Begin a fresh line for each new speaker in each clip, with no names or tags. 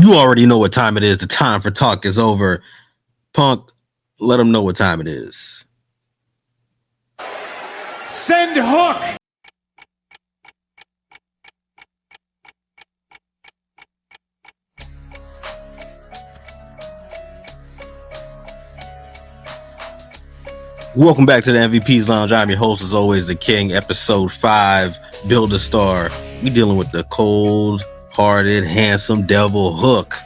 You already know what time it is. The time for talk is over. Punk, let them know what time it is.
Send Hook!
Welcome back to the MVP's Lounge. I'm your host, as always, the King. Episode 5, Build a Star. We dealing with the cold-hearted, handsome devil Hook.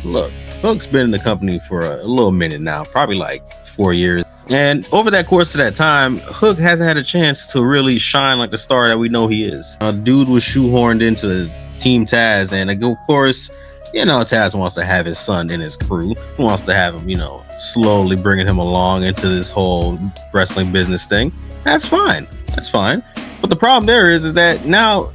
Look, Hook's been in the company for a little minute now, probably like 4 years. And over that course of that time, Hook hasn't had a chance to really shine like the star that we know he is. Dude was shoehorned into Team Taz, and of course, you know, Taz wants to have his son in his crew. He wants to have him, you know, slowly bringing him along into this whole wrestling business thing. That's fine. That's fine. But the problem there is that now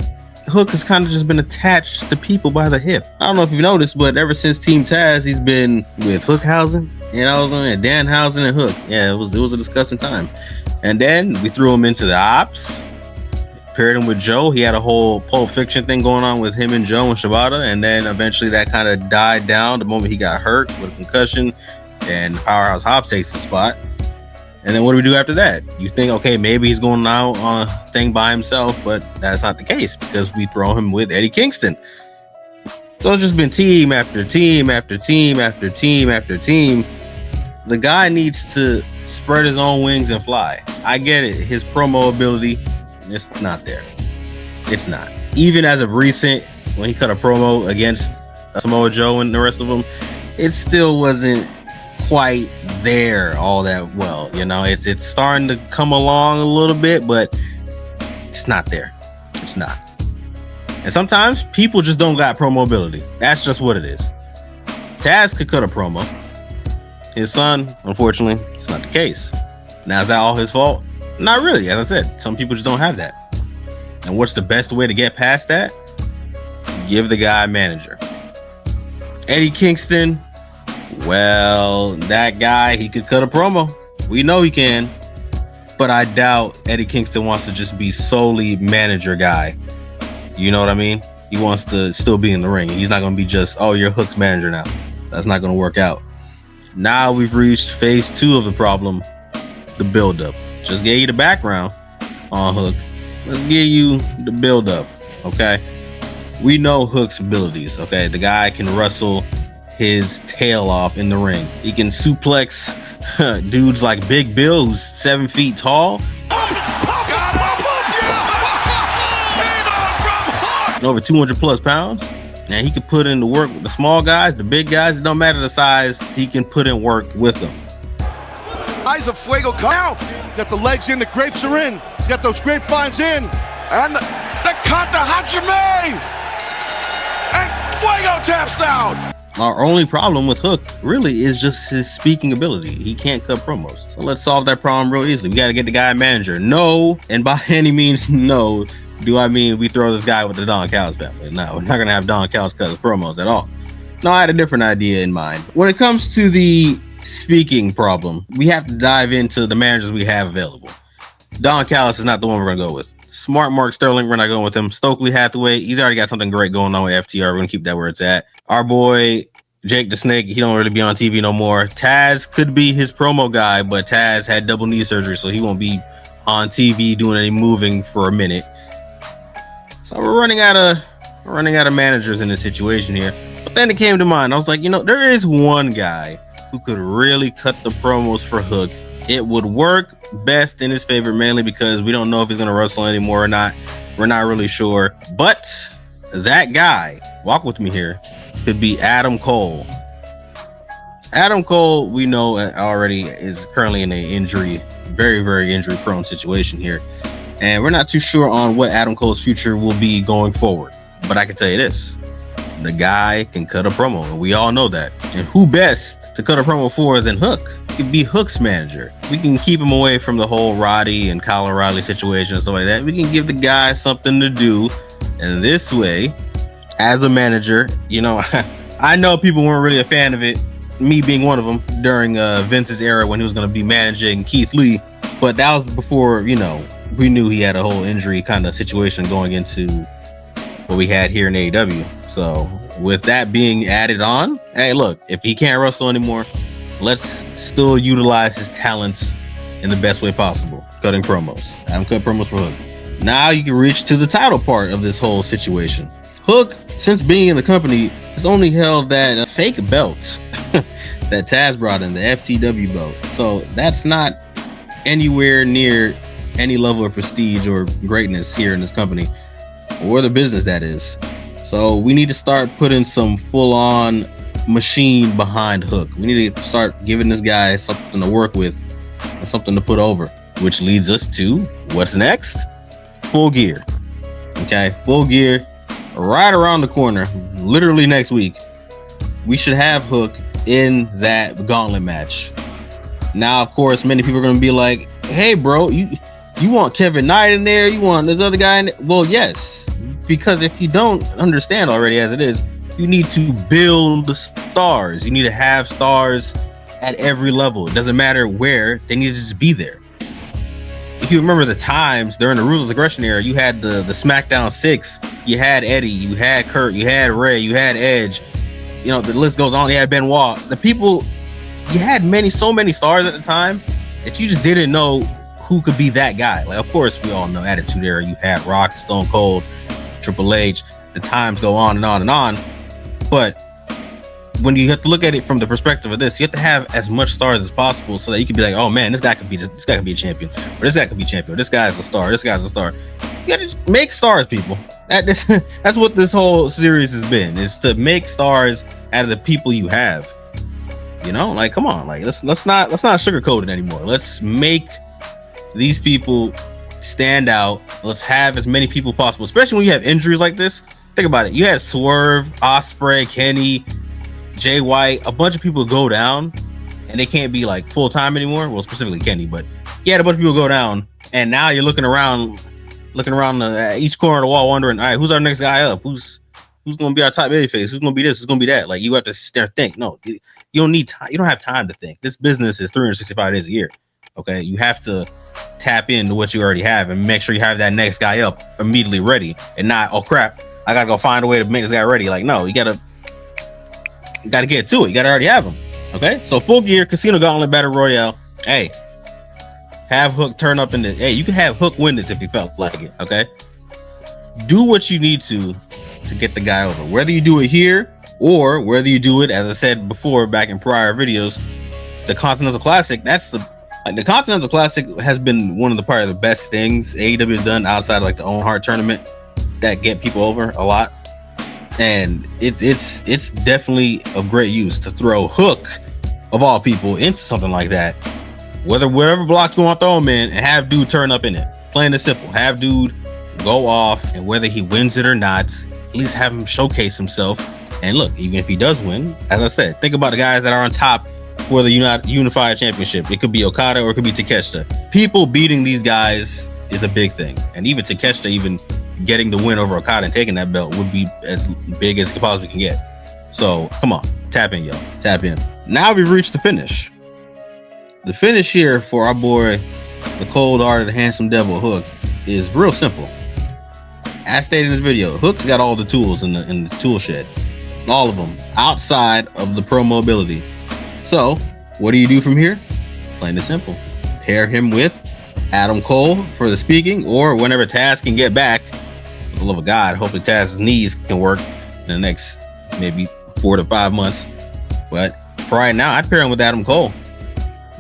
Hook has kind of just been attached to people by the hip. I don't know if you've noticed, but ever since Team Taz, he's been with Hookhausen, you know, and Danhausen and Hook. Yeah, it was a disgusting time. And then we threw him into the Ops. Paired him with Joe. He had a whole Pulp Fiction thing going on with him and Joe and Shibata, and then eventually that kind of died down the moment he got hurt with a concussion, and Powerhouse Hobbs takes the spot. And then what do we do after that? You think, okay, maybe he's going out on a thing by himself, but that's not the case because we throw him with Eddie Kingston. So it's just been team after team after team after team after team. The guy needs to spread his own wings and fly. I get it. His promo ability, it's not there. It's not. Even as of recent, when he cut a promo against Samoa Joe and the rest of them, it still wasn't quite there all that well. You know, it's starting to come along a little bit, but it's not there. It's not. And sometimes people just don't got promo ability. That's just what it is. Taz could cut a promo. His son, unfortunately, it's not the case. Now, is that all his fault? Not really. As I said, some people just don't have that. And what's the best way to get past that? Give the guy a manager. Eddie Kingston, well, that guy, he could cut a promo. We know he can. But I doubt Eddie Kingston wants to just be solely manager guy. You know what I mean? He wants to still be in the ring. He's not going to be just, oh, you're Hook's manager now. That's not going to work out. Now we've reached phase 2 of the problem, the build-up. Just gave you the background on Hook. Let's give you the build-up, okay? We know Hook's abilities, okay? The guy can wrestle his tail off in the ring. He can suplex dudes like Big Bill, who's 7 feet tall. And over 200 plus pounds. And he can put in the work with the small guys, the big guys. It don't matter the size. He can put in work with them.
Eyes of Fuego come out. Got the legs in, the grapes are in. He's got those grapevines in. And the Kata Hachime! And Fuego taps out!
Our only problem with Hook really is just his speaking ability. He can't cut promos. So let's solve that problem real easily. We got to get the guy a manager. No, and by any means, no, do I mean we throw this guy with the Don Callis family. No, we're not going to have Don Callis cut his promos at all. No, I had a different idea in mind. When it comes to the speaking problem, we have to dive into the managers we have available. Don Callis is not the one we're going to go with. Smart Mark Sterling, we're not going with him. Stokely Hathaway, he's already got something great going on with FTR. We're going to keep that where it's at. Our boy Jake the Snake, he don't really be on TV no more. Taz could be his promo guy, but Taz had double knee surgery, so he won't be on TV doing any moving for a minute. So we're running out of managers in this situation here. But then it came to mind. I was like, you know, there is one guy who could really cut the promos for Hook. It would work best in his favor, mainly because we don't know if he's going to wrestle anymore or not. We're not really sure. But that guy, walk with me here, could be Adam Cole. Adam Cole, we know already, is currently in an injury, very, very injury-prone situation here. And we're not too sure on what Adam Cole's future will be going forward. But I can tell you this. The guy can cut a promo, and we all know that. And who best to cut a promo for than Hook? He could be Hook's manager. We can keep him away from the whole Roddy and Kyle O'Reilly situation and stuff like that. We can give the guy something to do. And this way, as a manager, you know, I know people weren't really a fan of it, me being one of them, during Vince's era when he was going to be managing Keith Lee. But that was before, you know, we knew he had a whole injury kind of situation going into what we had here in AEW. So with that being added on, hey, look, if he can't wrestle anymore, let's still utilize his talents in the best way possible. Cutting promos. Have him cut promos for Hook. Now you can reach to the title part of this whole situation. Hook, since being in the company, has only held that fake belt that Taz brought in, the FTW belt. So that's not anywhere near any level of prestige or greatness here in this company, or the business, that is. So we need to start putting some full-on machine behind Hook. We need to start giving this guy something to work with and something to put over, which leads us to what's next? Full Gear. Okay, Full Gear right around the corner, literally next week. We should have Hook in that gauntlet match. Now, of course, many people are going to be like, hey, bro, you want Kevin Knight in there? You want this other guy in there? Well, yes, because if you don't understand already as it is, you need to build the stars. You need to have stars at every level. It doesn't matter where, they need to just be there. If you remember the times during the Ruthless Aggression era, you had the SmackDown 6, you had Eddie, you had Kurt, you had Ray, you had Edge, you know, the list goes on. You had Benoit. The people, you had so many stars at the time that you just didn't know who could be that guy. Like, of course, we all know Attitude Era, you had Rock, Stone Cold, Triple H. The times go on and on and on. But when you have to look at it from the perspective of this, you have to have as much stars as possible so that you can be like, oh man, this guy could be a champion, or this guy could be champion, or this guy's a star, this guy's a star. You gotta just make stars, people. That's what this whole series has been, is to make stars out of the people you have. You know, like, come on, like let's not sugarcoat it anymore. Let's make these people stand out. Let's have as many people possible, especially when you have injuries like this. Think about it. You had Swerve, Ospreay, Kenny, Jay White, a bunch of people go down and they can't be like full time anymore. Well, specifically Kenny, but you had a bunch of people go down, and now you're looking around each corner of the wall, wondering, all right, who's our next guy up? Who's going to be our top babyface? Who's going to be this? Who's going to be that? Like, you have to sit there and think. No, you don't need time. You don't have time to think. This business is 365 days a year. Okay, you have to tap into what you already have and make sure you have that next guy up immediately ready, and not, oh crap, I gotta go find a way to make this guy ready. Like, no, you gotta get to it. You gotta already have him. Okay, so Full Gear, Casino Gauntlet Battle Royale. Hey, have Hook turn up in the. Hey, you can have Hook win this if you felt like it. Okay, do what you need to get the guy over. Whether you do it here or whether you do it, as I said before back in prior videos, the Continental Classic. That's the Continental Classic has been one of probably the best things AEW has done outside of like the Own Heart tournament that get people over a lot. And it's definitely of great use to throw Hook, of all people, into something like that. Whatever block you want to throw him in, and have dude turn up in it. Plain and simple. Have dude go off, and whether he wins it or not, at least have him showcase himself. And look, even if he does win, as I said, think about the guys that are on top for the Unified Championship. It could be Okada or it could be Takeshita. People beating these guys is a big thing. And even Takeshita, even getting the win over Okada and taking that belt would be as big as it possibly can get. So come on, tap in, y'all. Tap in. Now we've reached the finish. The finish here for our boy, the cold-hearted, handsome devil Hook, is real simple. As stated in this video, Hook's got all the tools in the tool shed. All of them, outside of the promo ability. So, what do you do from here? Plain and simple. Pair him with Adam Cole for the speaking, or whenever Taz can get back. For the love of God, hopefully Taz's knees can work in the next maybe 4 to 5 months. But for right now, I'd pair him with Adam Cole.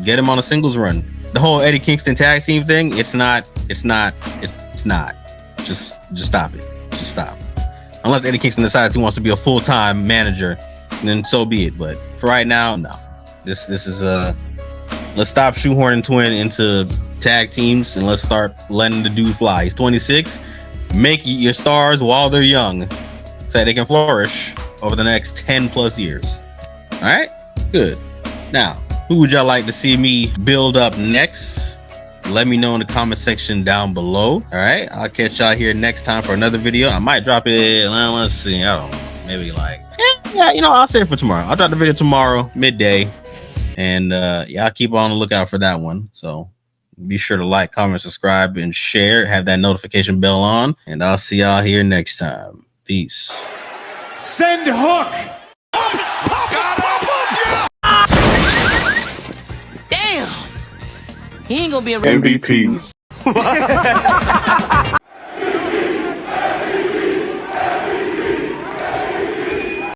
Get him on a singles run. The whole Eddie Kingston tag team thing, it's not. Just stop it. Just stop. Unless Eddie Kingston decides he wants to be a full-time manager, then so be it. But for right now, no. This is let's stop shoehorning Twin into tag teams and let's start letting the dude fly. He's 26. Make your stars while they're young so they can flourish over the next 10 plus years. All right, good. Now, who would y'all like to see me build up next? Let me know in the comment section down below. All right, I'll catch y'all here next time for another video. I might drop it, let's see, I don't know, maybe like, yeah, you know, I'll save it for tomorrow. I'll drop the video tomorrow, midday. And yeah, I'll keep on the lookout for that one. So be sure to like, comment, subscribe, and share. Have that notification bell on. And I'll see y'all here next time. Peace.
Send Hook!
Damn! He ain't gonna be a
MVPs.